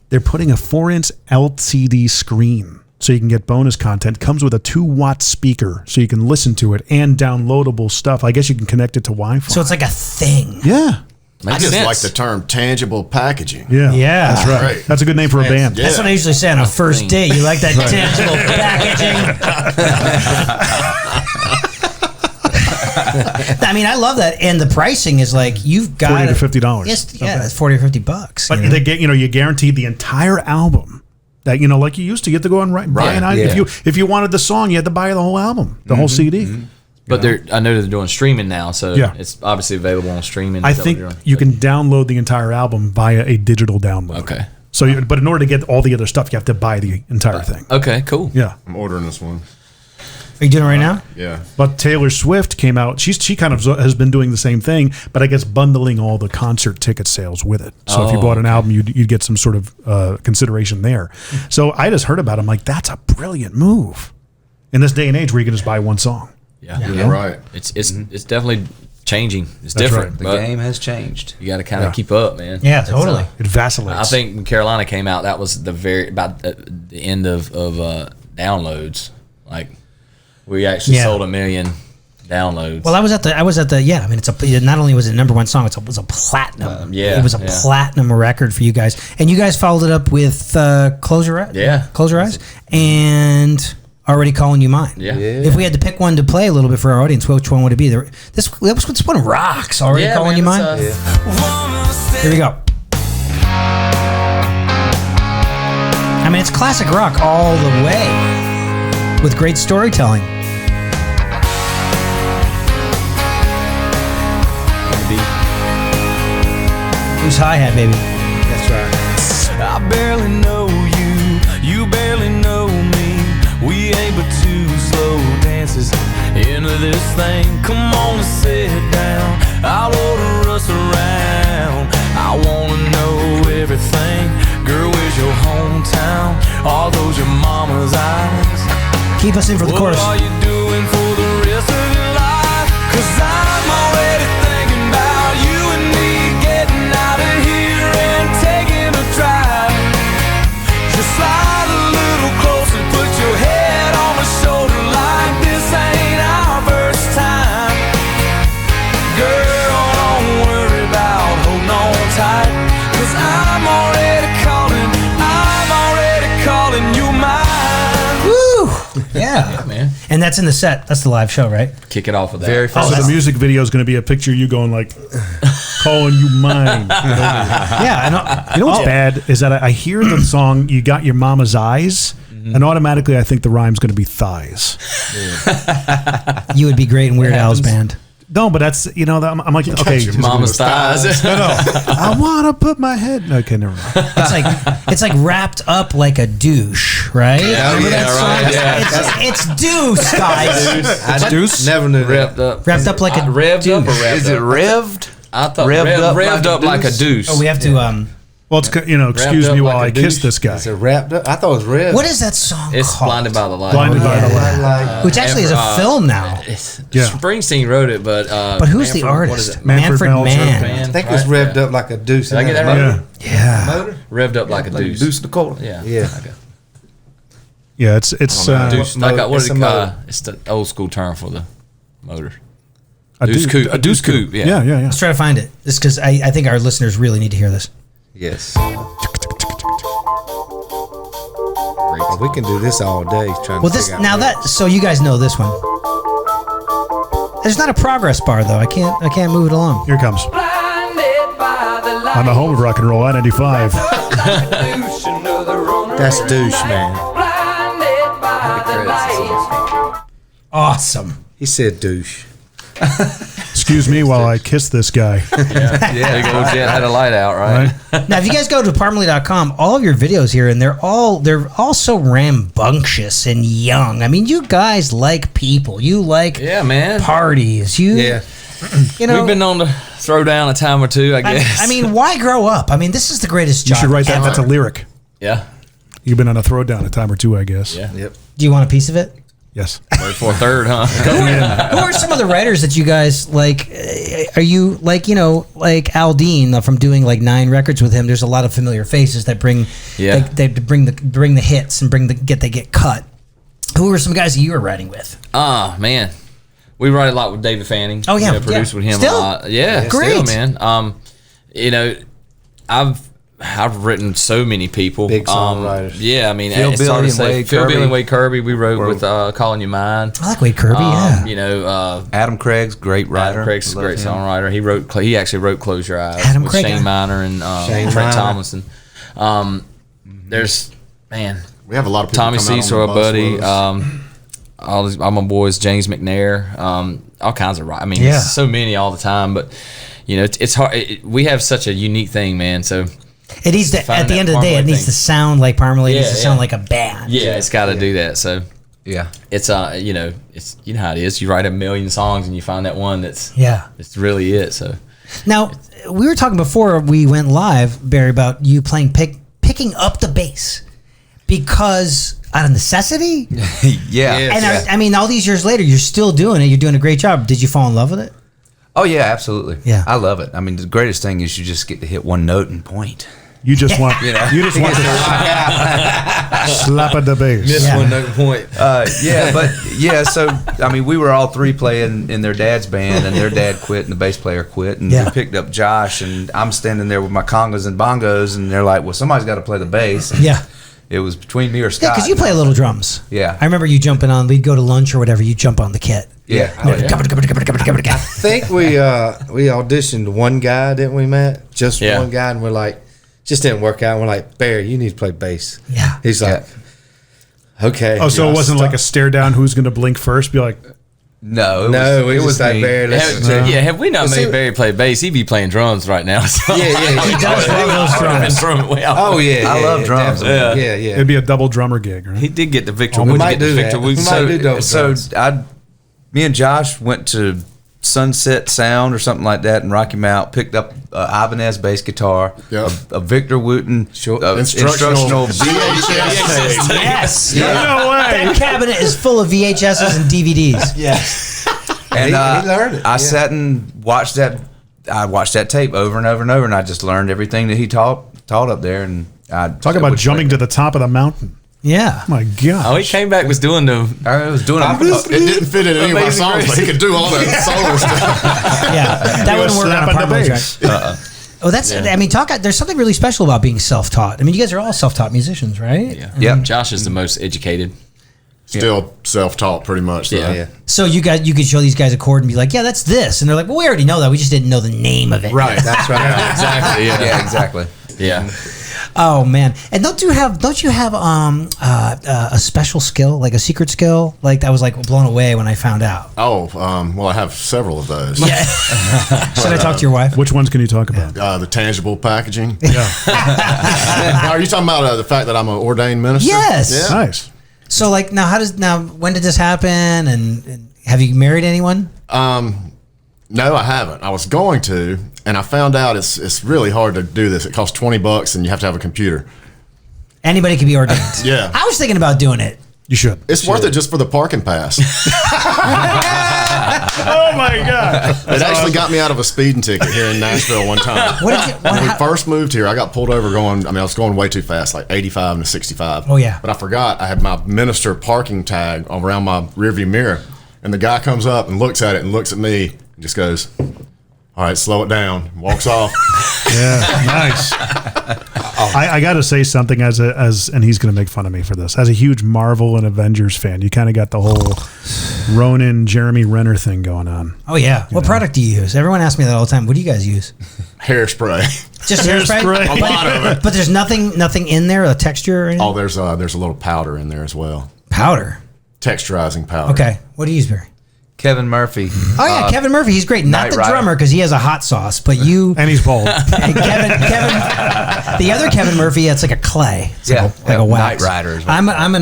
They're putting a 4-inch LCD screen so you can get bonus content. Comes with a 2-watt speaker so you can listen to it and downloadable stuff. I guess you can connect it to Wi-Fi. So it's like a thing. Yeah. I just like the term tangible packaging. Yeah. Yeah. That's right. Right. That's a good name for a band. Yeah. That's what I usually say on a first date. You like that tangible packaging? I mean, I love that, and the pricing is like you've got $40 to $50. Yes, yeah, it's $40 or $50. But they get you guaranteed the entire album. That like you used to, you have to go and buy an album. If you wanted the song, you had to buy the whole album, the whole CD. But I know they're doing streaming now, so Yeah. it's obviously available on streaming. I Is that what think you're doing? you can download the entire album via a digital download. Okay. So, but in order to get all the other stuff, you have to buy the entire thing. Okay, cool. Yeah. I'm ordering this one. Are you doing it right now? Yeah. But Taylor Swift came out. She kind of has been doing the same thing, but I guess bundling all the concert ticket sales with it. So if you bought an album, you'd get some sort of consideration there. So I just heard about it. I'm like, that's a brilliant move in this day and age where you can just buy one song. Yeah, right. It's definitely changing. It's That's different. right. The but game has changed. You got to kind of keep up, man. Yeah, totally. It vacillates. I think when Carolina came out, that was about the end of downloads. Like we actually sold 1 million downloads. Well, I was at the. Yeah, I mean, not only was it #1 song, it was a platinum. It was a platinum record for you guys, and you guys followed it up with Close Your Eyes. Yeah. Close Your Eyes, and Already Calling You Mine. Yeah. If we had to pick one to play a little bit for our audience, which one would it be? This one rocks. Already Calling You Mine. Here we go. I mean, it's classic rock all the way with great storytelling. Who's hi-hat, baby? That's right. I barely know you, you barely know me. We ain't but two slow dances into this thing. Come on and sit down, I'll order us around. I wanna know everything. Girl, where's your hometown? Are those your mama's eyes? Keep us in for the chorus. What are you doing for the rest of your life? 'Cause I'm already thinking about you and me getting out of here and taking a drive. Just slide a little closer, put your head on my shoulder like this ain't our first time. Girl, don't worry about holding on tight, 'cause I'm already calling you mine. Woo! Yeah, man. And that's in the set. That's the live show, right? Kick it off with that. Very So fast. the music video is going to be a picture of you going like, calling you mine. Yeah. I know. You know what's bad is that I hear the song "You Got Your Mama's Eyes," and automatically I think the rhyme's going to be thighs. You would be great in Weird Al's band. No, but that's I'm like, okay, your Mama's thighs. no. I want to put my head. Okay, never mind. It's like wrapped up like a douche, right? Remember that song? right. Yeah. It's deuce, guys. I Deuce? never knew that. Wrapped up like a revved up or douche. revved Is it up? revved? I thought Revved revved up up like a deuce. Oh, we have to. Well, it's excuse up me like while a I kiss douche. this guy. Is it wrapped up? I thought it was red. What is that song It's called? Blinded by the Light. Blinded by the light. Like, Which actually is a film now. Yeah. Springsteen wrote it, but Who's the Manfred- what artist? is it? Manfred Mann. Man, I think it was revved up like a deuce. Did I get that Yeah. right? Yeah. Motor? Revved up like a deuce. Deuce Dakota. Yeah. Yeah. Okay. Yeah, it's Deuce, like what is it? It's the old school term for the motor. a Deuce coupe. Yeah. Let's try to find it. This because I think our listeners really need to hear this. Yes. Well, we can do this all day trying Well, to this figure out now where- that so you guys know this one. There's not a progress bar though. I can't move it along. Here it comes. On the home of rock and roll, I-95. That's douche, man. Awesome. He said douche. Excuse me while I kiss this guy. Yeah, big old jet had a light out, right? Now, if you guys go to Parmalee.com, all of your videos here, and they're all so rambunctious and young. I mean, you guys like people. You like man. parties. You know, We've been on to throw down a time or two, I guess. I mean, why grow up? I mean, this is the greatest You job. should write that. ever. That's a lyric. yeah. You've been on a throwdown a time or two, I guess. Yeah. Yep. Do you want a piece of it? Yes. Wait for a third, huh? Who are some of the writers that you guys like? Are you like Al Dean from doing like 9 records with him? There's a lot of familiar faces that bring they bring the hits and get cut. Who are some guys that you were writing with? Man. We write a lot with David Fanning. Oh, yeah, produced with him Still? a lot. Yeah, Great. still, man. I've written so many people. Big songwriters. Yeah, I mean, Phil it's hard Billy to and say. Wade Phil Kirby. Billy and Wade Kirby. We wrote with Calling You Mine. I like Wade Kirby. Yeah. Adam Craig's great writer. Adam Craig's a Love great him. songwriter. He actually wrote Close Your Eyes Adam with Craig, Shane yeah. Miner and Shane Trent Miner. Tomlinson. There's We have a lot of people Tommy come out on Cecil, the our bus buddy. with us. All my boys, James McNair, all kinds of. I mean, Yeah. so many all the time. But it's hard. We have such a unique thing, man. So It needs to. Find At the that end of the day, it Parmalee needs thing. to sound like Parmalee. It needs to Yeah, sound yeah. like a band. yeah, it's got to do that. So Yeah. it's it's how it is. You write a million songs and you find that one that's really it. So Now, we were talking before we went live, Barry, about you picking up the bass because out of necessity. Yeah. And I mean, all these years later, you're still doing it. You're doing a great job. Did you fall in love with it? Oh yeah, absolutely. Yeah. I love it. I mean, the greatest thing is you just get to hit one note and point. You just want you just want to slap at the bass. this Yeah. one no point. So I mean, we were all 3 playing in their dad's band, and their dad quit, and the bass player quit, and Yeah. we picked up Josh, and I'm standing there with my congas and bongos, and they're like, "Well, somebody's got to play the bass." And Yeah. it was between me or Yeah, Scott. because you play a little drums. Yeah. I remember you jumping on. We'd go to lunch or whatever. You jump on the kit. Yeah. Oh, yeah. I think we auditioned one guy, didn't we, Matt? Just Yeah. one guy, and we're like, just didn't work out. And we're like, Barry, you need to play bass. Yeah. He's like, okay. Oh, so it wasn't like a stare down. Who's going to blink first? Be like, No, we it was just like me. Barry. Let's Have we not Well, made see- Barry play bass? He'd be playing drums right now. So. Yeah, He does love those drums. Oh yeah, I love drums. definitely. Yeah. it'd be a double drummer gig, right? He did get the Victor. We Wood, might get the do Victor that. Wood. We might do double drums. Me and Josh went to Sunset Sound or something like that in Rocky Mount, picked up Ibanez bass guitar, Yep. a Victor Wooten Instructional VHS tape. Yes. No way. That cabinet is full of VHSs and DVDs. Yes. And He learned it. I yeah. sat and watched that. I watched that tape over and over and over, and I just learned everything that he taught up there. And I Talk about jumping to the top of the mountain. Yeah. My God. Oh, he came back was doing the. I was doing It didn't fit in any of my Amazing songs, but he could do all that solo stuff. Yeah. That wouldn't work on a Slap at the Parmalee bass. track. Oh, that's. I mean, there's something really special about being self-taught. I mean, you guys are all self-taught musicians, right? Yeah. Yep. Josh is the most educated. Still self-taught, pretty much. Though. Yeah. Yeah. So you could show these guys a chord and be like, yeah, that's this, and they're like, well, we already know that. We just didn't know the name of it. Right. That's right. Exactly. Yeah. Yeah, exactly. Yeah. Oh man! And don't you have a special skill, like a secret skill, like that was like blown away when I found out? Oh, well, I have several of those. Should I talk to your wife? Which ones can you talk about? The tangible packaging. Are you talking about the fact that I'm an ordained minister? Yes. Yeah. Nice. So like when did this happen? And have you married anyone? No, I haven't. I was going to, and I found out it's really hard to do this. It costs $20, and you have to have a computer. Anybody can be ordained. Yeah. I was thinking about doing it. You should. It's worth it just for the parking pass. Oh my God! It actually got me out of a speeding ticket here in Nashville one time. When we first moved here, I got pulled over going, I was going way too fast, like 85 and 65. Oh, yeah. But I forgot I had my minister parking tag around my rearview mirror. And the guy comes up and looks at it and looks at me and just goes, all right, slow it down. Walks off. Yeah, nice. I got to say something and he's going to make fun of me for this. As a huge Marvel and Avengers fan, you kind of got the whole Ronin, Jeremy Renner thing going on. Oh yeah. What product do you use? Everyone asks me that all the time. What do you guys use? Hairspray. Just hairspray? A lot of it. But there's nothing in there, a texture or anything? Oh, there's a little powder in there as well. Powder? Texturizing powder. Okay. What do you use, Barry? Kevin Murphy. Oh yeah, Kevin Murphy. He's great. Not Knight the Rider. drummer because he has a hot sauce, but you And he's bald. and Kevin. The other Kevin Murphy, it's like a clay. It's Yeah, like a wax. Knight Rider is what I'm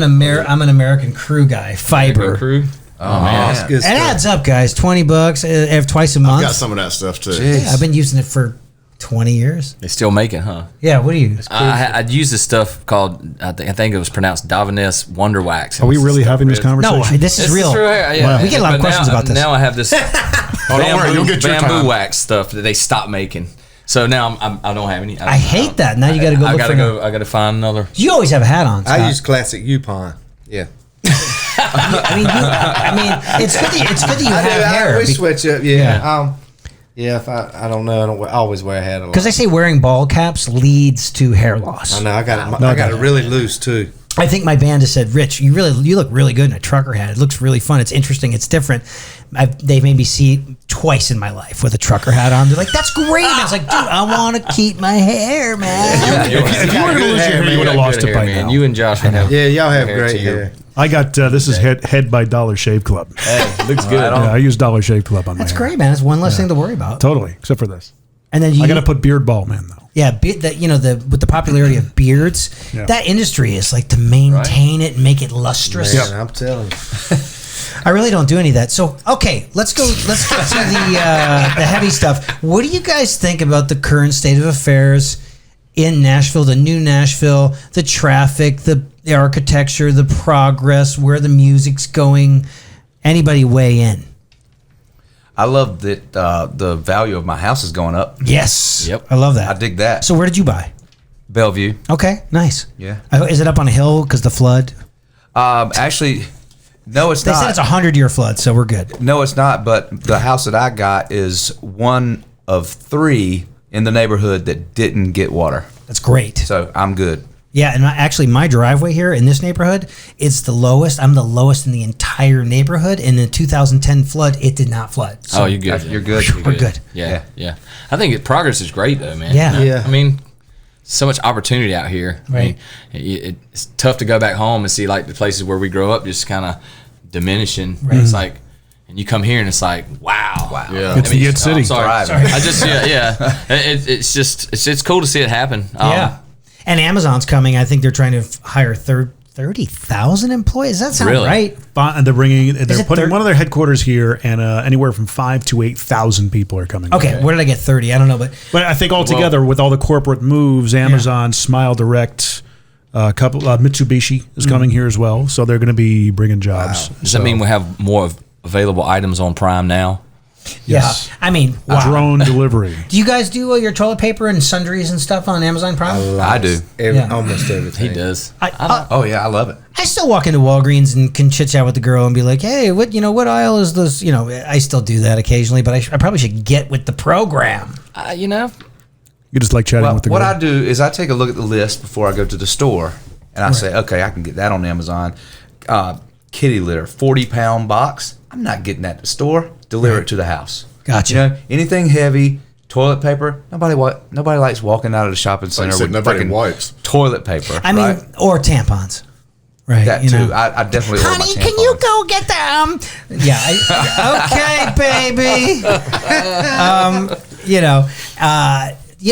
an American crew guy. Fiber. Crew. Oh, man. That's good It stuff. adds up, guys. $20 every twice a month. Got some of that stuff too. Jeez. Yeah, I've been using it for 20 years. They still make it, huh? Yeah. What do you use? I'd use this stuff called, I think it was pronounced Davines Wonder Wax. Are we really having this No, conversation? this is real. Yeah. We get a lot of But questions now, about this. Now I have this Oh, don't worry, you'll get your bamboo time. wax stuff that they stopped making. So now I don't have any. I hate that. Now you got to go I look gotta for go. I gotta find another. You always have a hat on, Scott. I use classic Yupon. Yeah. I mean, it's good that you have hair. We switch up. Yeah. Yeah. Yeah. If I don't know, I always wear a hat a lot. Because they say wearing ball caps leads to hair loss. I know. I got it really loose too. I think my band has said, Rich, you look really good in a trucker hat. It looks really fun. It's interesting. It's different. They've made me see it twice in my life with a trucker hat on. They're like, that's great. And I was like, dude, I want to keep my hair, man. If you were going to lose your hair, you would have lost it by now. You and Josh would have. Yeah, y'all have hair great to your- hair. I got this is head by Dollar Shave Club. Hey, looks good. Yeah, I use Dollar Shave Club on my That's hair. great, man. It's one less thing to worry about. Totally, except for this. And then I got to put beard ball man though. Yeah, with the popularity of beards, Yeah. that industry is like to maintain it and make it lustrous. Man, I'm telling you. I really don't do any of that. So, okay, let's get to the heavy stuff. What do you guys think about the current state of affairs in Nashville, the new Nashville, the traffic, the architecture, the progress, where the music's going? Anybody weigh in? I love that the value of my house is going up. Yes. Yep. I love that. I dig that. So where did you buy? Bellevue. Okay, nice. Yeah. Is it up on a hill because the flood? Actually, no, it's They not. said it's a 100-year flood, so we're good. No, it's not. But the house that I got is one of 3 in the neighborhood that didn't get water. That's great. So I'm good. Yeah, and my driveway here in this neighborhood, it's the lowest. I'm the lowest in the entire neighborhood. In the 2010 flood, it did not flood. So Oh, you're good. You're good. we're good. Yeah. I think progress is great though, man. Yeah. Yeah. I mean, so much opportunity out here. Right. I mean, it's tough to go back home and see like the places where we grow up just kind of diminishing. It's like, and you come here and it's like, wow. Yeah. It's the It City. I'm sorry. Thriving. I just it's just it's cool to see it happen. Yeah. And Amazon's coming. I think they're trying to hire 30,000 employees. Does that sound Really? right? And they're it putting thir- one of their headquarters here, and anywhere from 5,000 to 8,000 people are coming. Okay, where did I get 30? I don't know, but But I think altogether, with all the corporate moves, Amazon, Smile Direct, Mitsubishi is coming here as well. So they're going to be bringing jobs. Does that mean we have more available items on Prime now? Yes. yeah. I mean, wow. Drone delivery. Do you guys do your toilet paper and sundries and stuff on Amazon Prime? I do. Yeah. Almost everything. He does. Oh yeah, I love it. I still walk into Walgreens and can chit chat with the girl and be like, "Hey, what aisle is this?" I still do that occasionally, but I probably should get with the program. You just like chatting Well, with the what girl. I do is I take a look at the list before I go to the store, and I say, okay, I can get that on Amazon. Kitty litter, 40-pound box. I'm not getting that at the store. Deliver it to the house. Gotcha. Anything heavy, toilet paper. Nobody likes walking out of the shopping center said, with nobody freaking wipes. toilet paper. I mean, right? or tampons. Right. That too. I definitely. order my Honey, can you tampons. go get them? Yeah. Okay, baby.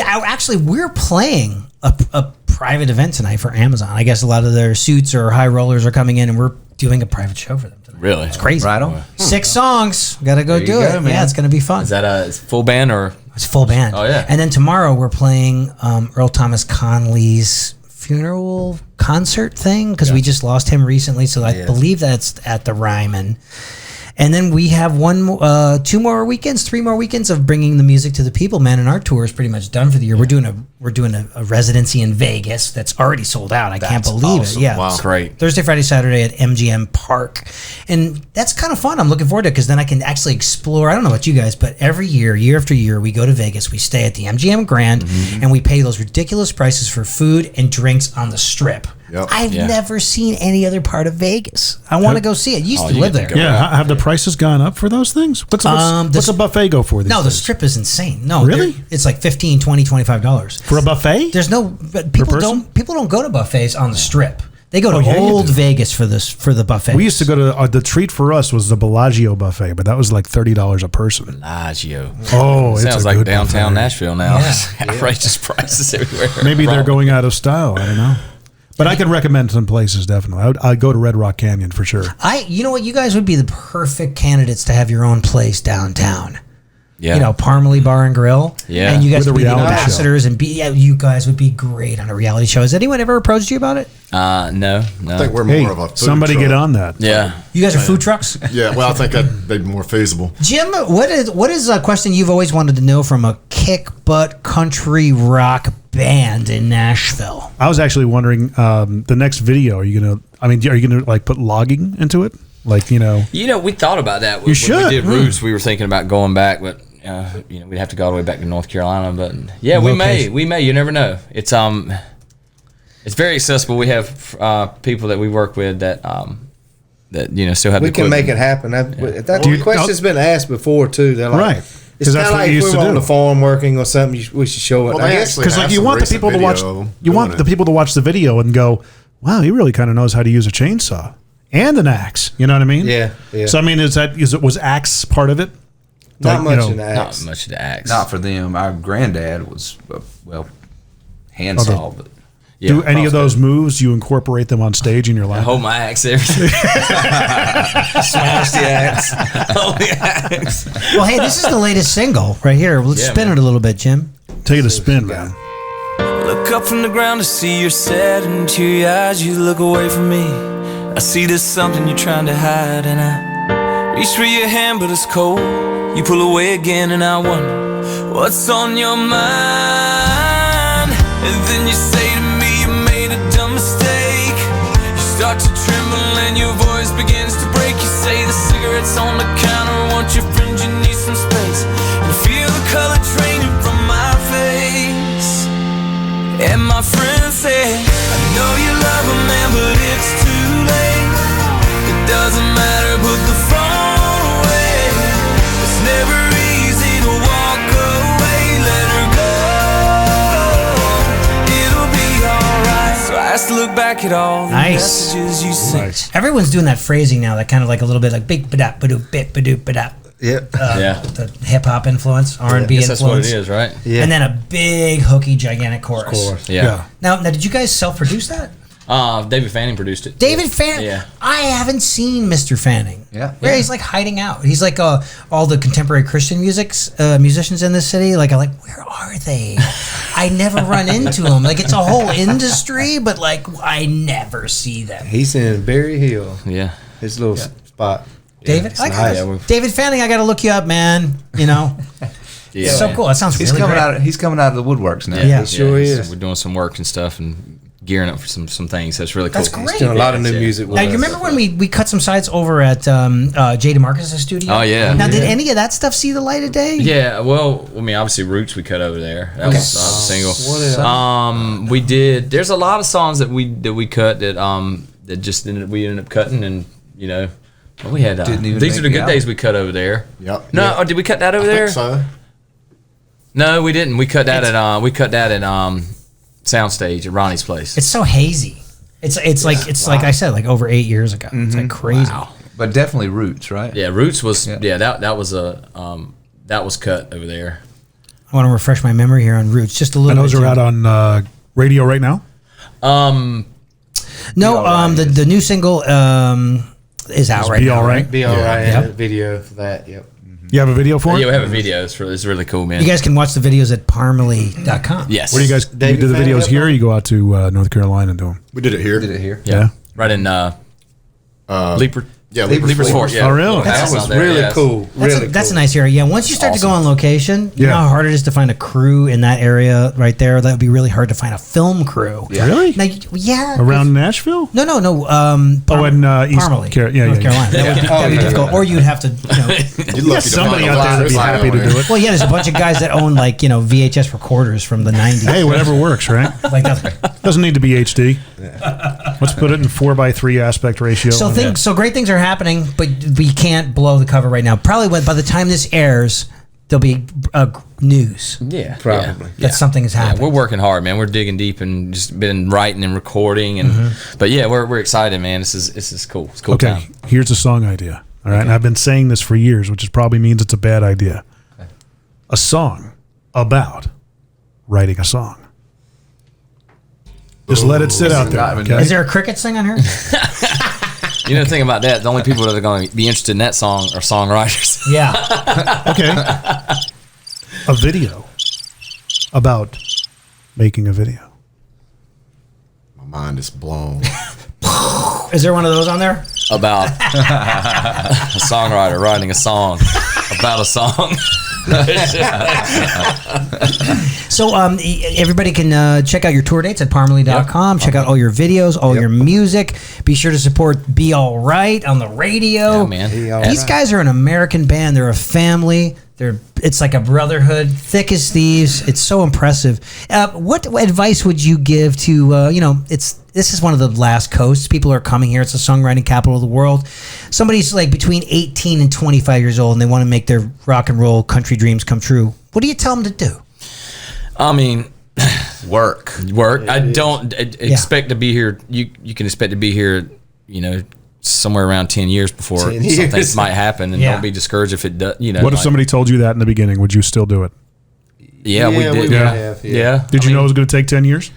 Actually, we're playing a private event tonight for Amazon. I guess a lot of their suits or high rollers are coming in, and we're doing a private show for them tonight. Really? It's crazy. Right on. 6 songs. Got to go There you do go, it. man. Yeah, it's going to be fun. Is that a full band or? It's full band. Oh, yeah. And then tomorrow we're playing Earl Thomas Conley's funeral concert thing because we just lost him recently. So I believe that's at the Ryman. And then we have 2 more weekends, 3 more weekends of bringing the music to the people, man. And our tour is pretty much done for the year. We're doing a residency in Vegas that's already sold out. I can't believe it. Yeah, Wow. It's great. Thursday, Friday, Saturday at MGM Park. And that's kind of fun. I'm looking forward to it because then I can actually explore. I don't know about you guys, but every year after year, we go to Vegas. We stay at the MGM Grand and we pay those ridiculous prices for food and drinks on the Strip. Yep. I've never seen any other part of Vegas. I want to go see it. You used to you live get to there. go. Yeah, have the prices gone up for those things? What's a buffet go for these No, the days? Strip is insane. No, Really? it's like $15, $20, $25. For a buffet? There's no but people person? don't go to buffets on the Strip. They go to yeah, you old do. Vegas for the buffet. We used to go to the treat for us was the Bellagio buffet, but that was like $30 a person. Bellagio. Oh, it's Sounds a like good downtown buffet. Nashville now. Yeah. Outrageous prices everywhere. Maybe they're Wrong. going out of style. I don't know. But I can recommend some places definitely. I'd go to Red Rock Canyon for sure. You know what? You guys would be the perfect candidates to have your own place downtown. Yeah. You know, Parmalee Bar and Grill. Yeah. And you guys With a would be the reality show. ambassadors and you guys would be great on a reality show. Has anyone ever approached you about it? No. I think we're Hey, more of a food somebody truck. get on that. Yeah. You guys are food trucks? Yeah, well, I think that'd be more feasible. Jim, what is a question you've always wanted to know from a kick butt country rock band in Nashville? I was actually wondering the next video. Are you gonna like put logging into it? Like You know, we thought about that. When should. we did Roots, we were thinking about going back, but we'd have to go all the way back to North Carolina. But yeah, we may. You never know. It's very accessible. We have people that we work with that still have. We the can equipment. make it happen. That question's been asked before too. They're like, Right. It's 'Cause that's kind of what like you if used we to were on do. the farm working or something. We should show it. Well, I they guess actually because like have you some want the recent people to watch, video of you want doing the it. people to watch the video and go, "Wow, he really kind of knows how to use a chainsaw and an axe." You know what I mean? Yeah, yeah. So I mean, was axe part of it? Not Like, much in the Not axe. much to axe. Not for them. Our granddad was handsaw, but Yeah, Do any of crossbow. those moves you incorporate them on stage in your life? Hold my axe there. Smash the axe. Hold the axe. Well, hey, this is the latest single right here. Let's Yeah, spin man. it a little bit, Jim. Take it a spin, man. Look up from the ground to see your sad and teary eyes. You look away from me. I see there's something you're trying to hide, and I reach for your hand, but it's cold. You pull away again, and I wonder what's on your mind. And then you say to me you made a dumb mistake. You start to tremble and your voice begins to break. You say the cigarette's on the counter, want your friend, you need some space. And feel the color draining from my face. And my friend said, I know you love a man, but it's too late. It doesn't matter, put the phone away. It's never easy to walk away, let her go. It'll be alright. So I asked to look back at all the Nice. messages you sent. Everyone's doing that phrasing now, that kind of like a little bit like big ba-da, ba-doop, bit, ba-doop, ba-da. Yep. Yeah. The hip hop influence, R&B I guess that's what it influence. is, right? Yeah. And then a big, hooky, gigantic chorus. Yeah. Now, did you guys self-produce that? David Fanning produced it. David Fanning. Yeah. I haven't seen Mr. Fanning. Yeah. Where he's like hiding out. He's like all the contemporary Christian musicians in this city. Like I'm like, where are they? I never run into them. Like it's a whole industry, but like I never see them. He's in Berry Hill, Yeah. his little spot. David, it's I nice. gotta, David Fanning, I got to look you up, man. You know, Yeah. so cool. That sounds he's really coming great. out. He's coming out of the woodworks now. Yeah. Sure is. We're doing some work and stuff and gearing up for some things. So it's really cool. That's great. He's doing a lot of new Yeah. music. With Now, us. you remember when we cut some sides over at Jay DeMarcus' studio? Oh, yeah. Now, did Yeah. any of that stuff see the light of day? Yeah, well, I mean, obviously, Roots we cut over there. That was a single. What else? We did. There's a lot of songs that we cut that just we ended up cutting, and we had. Didn't even These make are the the good album. days we cut over there. Yep. No, Yeah. or did we cut that over I there? think so. No, we didn't. We cut that at Soundstage at Ronnie's place. It's so hazy. It's like I said, like over 8 years ago. It's like crazy. Wow. But definitely roots, right? Yeah, Roots was Yeah. that was that was cut over there. I want to refresh my memory here on Roots just a little And bit. those are out on radio right now. No, the new single is out right Be now. All Right? Right? Be all right. Yep. Yeah. Video for that. Yep. You have a video for it? Yeah, we have a video. It's really cool, man. You guys can watch the videos at parmalee.com. Yes. Where do you guys do David the Fanning videos up here? on- Or you go out to North Carolina and do them? We did it here. Did it here? Yeah. Right in Leeper. Yeah, Lieber's Fort. Yeah. Oh, really? That was really cool. That's a nice area. Yeah, once you start to go on location, you Yeah. know how hard it is to find a crew in that area right there. That would be really hard to find a film crew. Really? Now, yeah. Around Nashville? No. In East Parmale, North Carolina. That would be difficult. Or you'd have to, You'd You got somebody out there that'd be happy to do it. well, yeah, there's a bunch of guys that own VHS recorders from the 90s. Hey, whatever works, right? Like that. Doesn't need to be HD. Let's put it in 4:3 aspect ratio. So great things are happening, but we can't blow the cover right now. Probably by the time this airs, there'll be news. Yeah, Probably. That something has happened. We're working hard, man. We're digging deep and just been writing and recording, and but yeah, we're excited, man. This is cool. It's a cool Okay, time. here's a song idea. All right, and I've been saying this for years, which probably means it's a bad idea. Okay. A song about writing a song. Just let it sit out there. Okay? Is there a cricket sing on here? You know the thing about that, the only people that are going to be interested in that song are songwriters. Yeah. Okay. A video about making a video. My mind is blown. Is there one of those on there? About a songwriter writing a song about a song. So everybody can check out your tour dates at parmalee.com. Check out all your videos, all your music. Be sure to support Be All Right on the radio. Yeah, man. These guys are an American band. They're a family. It's like a brotherhood, thick as thieves. It's so impressive. What advice would you give to this is one of the last coasts. People are coming here. It's the songwriting capital of the world. Somebody's like between 18 and 25 years old, and they want to make their rock and roll country dreams come true. What do you tell them to do? I mean, Work. I don't expect to be here. You can expect to be here, somewhere around 10 years before 10 years. something might happen, and don't be discouraged if it does. What if somebody told you that in the beginning? Would you still do it? Yeah, we did. would have, Yeah. Did you know it was going to take 10 years?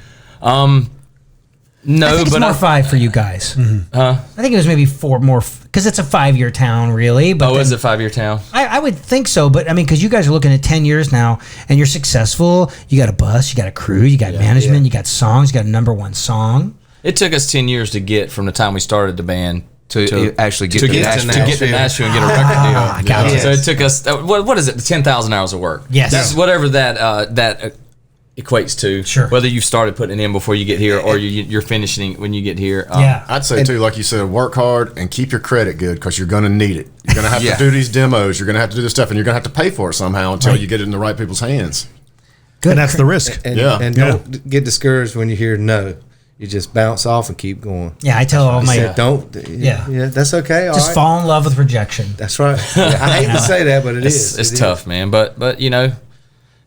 No, I think it's but more 5 for you guys. Huh? I think it was maybe 4 more because it's a 5-year town, really. But is it 5-year town? I would think so, but I mean, because you guys are looking at 10 years now, and you're successful. You got a bus, you got a crew, you got management, you got songs, you got a #1 song. It took us 10 years to get from the time we started the band To actually get to to get Nashville. to Nashville and get a record deal. gotcha. So it took us what is it? 10,000 hours of work. Yes. That's whatever that equates to. Sure. Whether you started putting it in before you get here or you're finishing when you get here. Yeah. I'd say too, like you said, work hard and keep your credit good because you're going to need it. You're going to have Yeah. to do these demos. You're going to have to do this stuff, and you're going to have to pay for it somehow until you get it in the right people's hands. Good. And that's the risk. And, Yeah. and don't get discouraged when you hear no. You just bounce off and keep going. Yeah, I tell all I my said, don't. Yeah. Yeah, that's okay. All just right. fall in love with rejection. That's right. Yeah, I hate to say that, but It's it is tough, man. But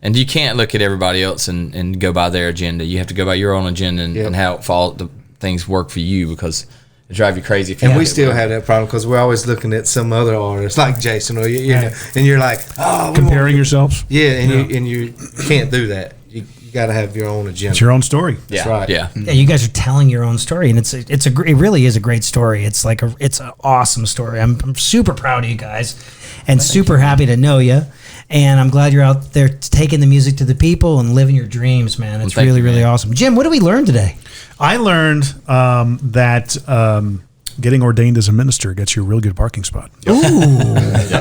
and you can't look at everybody else and go by their agenda. You have to go by your own agenda and how the things work for you because it drive you crazy. If you And have we it still with- have that problem because we're always looking at some other artist like Jason, or and you're like, oh, we Comparing want- yourselves. Yeah, and you can't do that. You got to have your own agenda. It's your own story. Yeah, That's right. yeah. Yeah, you guys are telling your own story, and it really is a great story. It's it's an awesome story. I'm super proud of you guys, and super happy to know you. And I'm glad you're out there taking the music to the people and living your dreams, man. It's thank really, you, really man. awesome. Jim, what did we learn today? I learned that getting ordained as a minister gets you a real good parking spot. Ooh,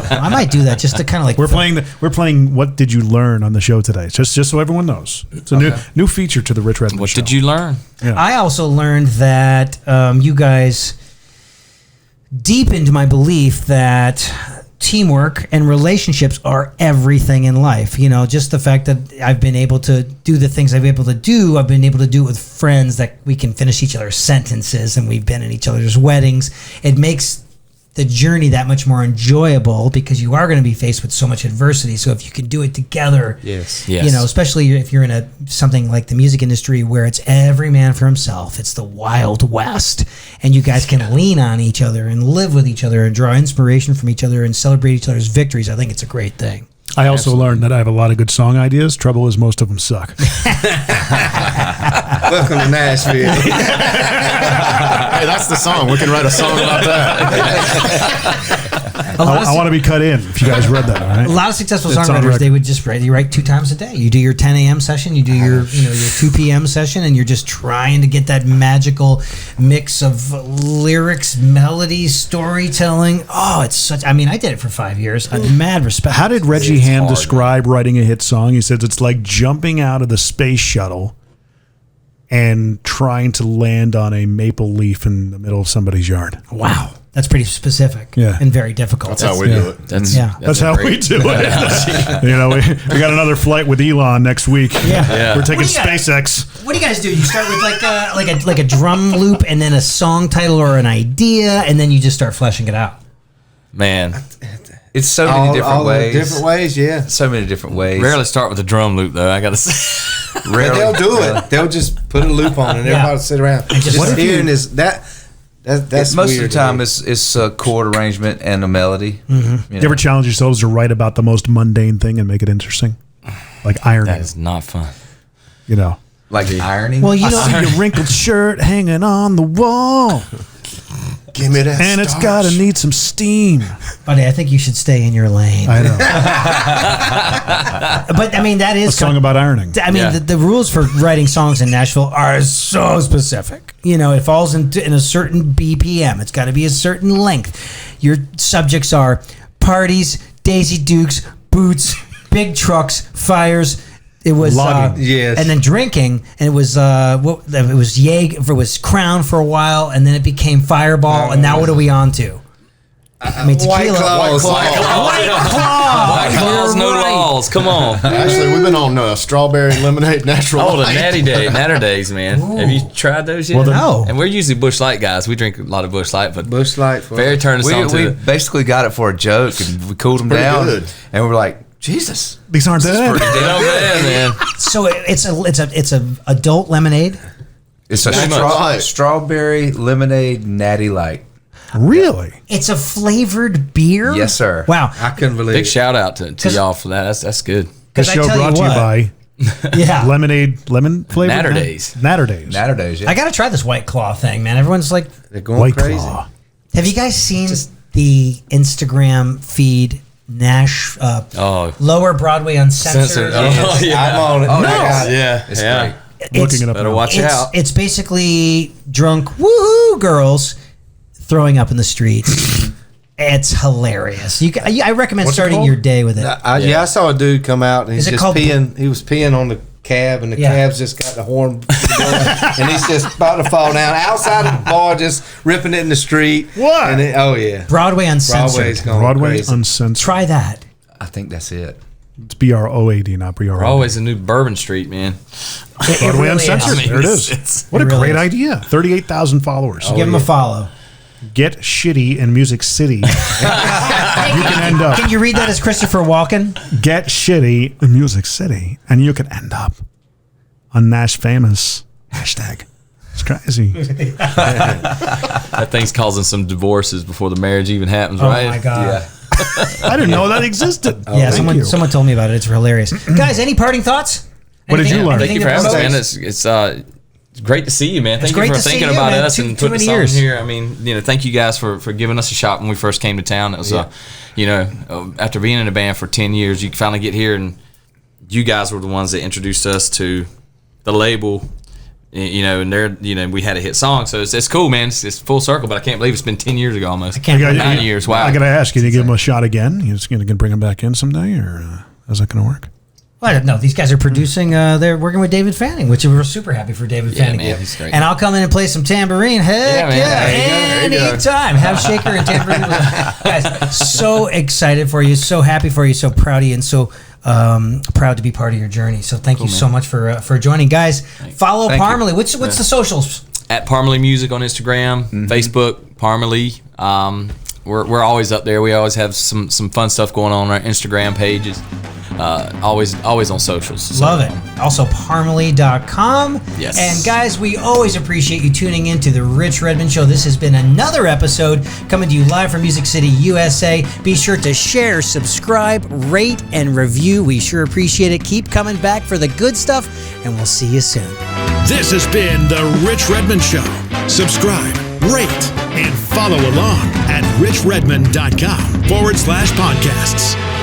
I might do that just to kind of like. We're playing What Did You Learn on the show today? Just so everyone knows. It's a new feature to the Rich Redmond What show. did you learn? I also learned that you guys deepened my belief that teamwork and relationships are everything in life. Just the fact that I've been able to do the things I've been able to do. I've been able to do it with friends that we can finish each other's sentences, and we've been in each other's weddings. It makes the journey that much more enjoyable because you are going to be faced with so much adversity. So if you can do it together, Yes. especially if you're in something like the music industry where it's every man for himself, it's the Wild West, and you guys can lean on each other and live with each other and draw inspiration from each other and celebrate each other's victories. I think it's a great thing. I also learned that I have a lot of good song ideas. Trouble is most of them suck. Welcome to Nashville. Hey, that's the song. We can write a song about that. I want to be cut in. If you guys read that, all right? A lot of successful It's on songwriters, record. they would just write. You write 2 times a day. You do your 10 a.m. session, you do your 2 p.m. session, and you're just trying to get that magical mix of lyrics, melody, storytelling. Oh, it's such. I mean, I did it for 5 years. Mad respect. How did Reggie It's Ham hard, describe writing a hit song? He says it's like jumping out of the space shuttle and trying to land on a maple leaf in the middle of somebody's yard. Wow, that's pretty specific. Yeah. And very difficult. That's how we do it. That's That's how we do it. We got another flight with Elon next week. Yeah. We're taking What do you got? SpaceX. What do you guys do? You start with like a drum loop, and then a song title or an idea, and then you just start fleshing it out. Man, It's so many different all the ways. different ways, yeah. So many different ways. rarely start with a drum loop though. I gotta say. And Rarely. they'll do it. They'll just put a loop on, and everybody will sit around. just- What Just if you- hearing is that's Most weird of the to time, me. it's a chord arrangement and a melody. You ever challenge yourselves to write about the most mundane thing and make it interesting? Like ironing, That is not fun. you know. Like ironing. Well, you I know, see your wrinkled shirt hanging on the wall, Give me that. and it's starch. got to need some steam. buddy, I think you should stay in your lane. I know. But I mean, that A is song about ironing. I mean, Yeah. the rules for writing songs in Nashville are so specific. You know, it falls in a certain BPM. It's got to be a certain length. Your subjects are parties, Daisy Dukes, boots, big trucks, fires. It was Logging. Yes. and then drinking, and it was it was Jaeger, it was Crown for a while, and then it became Fireball, and now what are we on to? I mean, White tequila. Claws. White Claws, no laws. Come on. Actually, we've been on strawberry lemonade natural. Oh, the light. Natter Days, man. Have you tried those yet? Well, then- No. And we're usually Bush Light guys. We drink a lot of Bush Light, but Bush Light. For Barry turned us on we to basically got it for a joke, and we cooled them pretty down, good. and we were like, Jesus, These aren't this is that. pretty you know, damn man. So it's a adult lemonade. It's a Pretty much. Right. strawberry lemonade natty light. Really? It's a flavored beer. Yes, sir. Wow. I couldn't believe Big it. shout out to y'all for that. That's good. This 'Cause I show tell you brought to you what. by Yeah. lemon flavored Natter Days. Natter Days. Natter Days, yeah. I got to try this White Claw thing, man. Everyone's like, They're going White crazy. Claw. have you guys seen the Instagram feed? Lower Broadway Uncensored. Censored. Oh, yeah. I'm on it. Oh, I nice. got it. Yeah. It's yeah. great. Looking it up Better now. watch out. It's basically drunk woohoo girls throwing up in the streets. It's hilarious. I recommend What's it starting called? your day with it. Yeah, I saw a dude come out and he's Is it just called- peeing. He was peeing on the cab, and the Yeah. cab's just got the horn, and he's just about to fall down outside the bar, just ripping it in the street. What? And oh yeah, Broadway Uncensored. Broadway's going Broadway crazy. Uncensored. Try that. I think that's it. It's BROAD, not BROAD. We're always a new Bourbon Street, man. It Broadway really is. Uncensored. I mean, There it is. it's- What a it really great is. idea. 38,000 followers. Give them a follow. Get shitty in Music City. You can end up. Can you read that as Christopher Walken? Get shitty in Music City, and you can end up on Nash Famous. Hashtag. It's crazy. That thing's causing some divorces before the marriage even happens, Oh right? my god. Yeah. I didn't know that existed. Yeah, Thank you. someone told me about it. It's hilarious. Guys, any parting thoughts? What did you learn? Thank you for that having us, promotes- man. It's great to see you, man. Thank great you for to see thinking you, about man. us Too and putting us many on years. here. I mean, thank you guys for giving us a shot when we first came to town. It was, after being in a band for 10 years, you finally get here, and you guys were the ones that introduced us to the label. And we had a hit song, so it's cool, man. It's full circle, but I can't believe it's been 10 years ago almost. can't You got- 9 years. Wow. I got to ask, can you give him a shot again? You just going to bring him back in someday, or how's that going to work? Well, I don't know. These guys are producing. They're working with David Fanning, which we're super happy for David Yeah, Fanning. man, he's great. And I'll come in and play some tambourine. Heck man. yeah, There you go. anytime. Have shaker and tambourine. Guys, so excited for you, so happy for you, so proud of you, and so proud to be part of your journey. So thank you so much for joining, guys. Follow Thank you. Parmale. What's the socials? At Parmale Music on Instagram, Facebook, Parmale. We're always up there. We always have some fun stuff going on our Instagram pages. Always on socials. So, Love it. Also, Parmale.com. Yes. And guys, we always appreciate you tuning in to the Rich Redmond Show. This has been another episode coming to you live from Music City, USA. Be sure to share, subscribe, rate, and review. We sure appreciate it. Keep coming back for the good stuff, and we'll see you soon. This has been The Rich Redmond Show. Subscribe, rate, and follow along at richredmond.com/podcasts.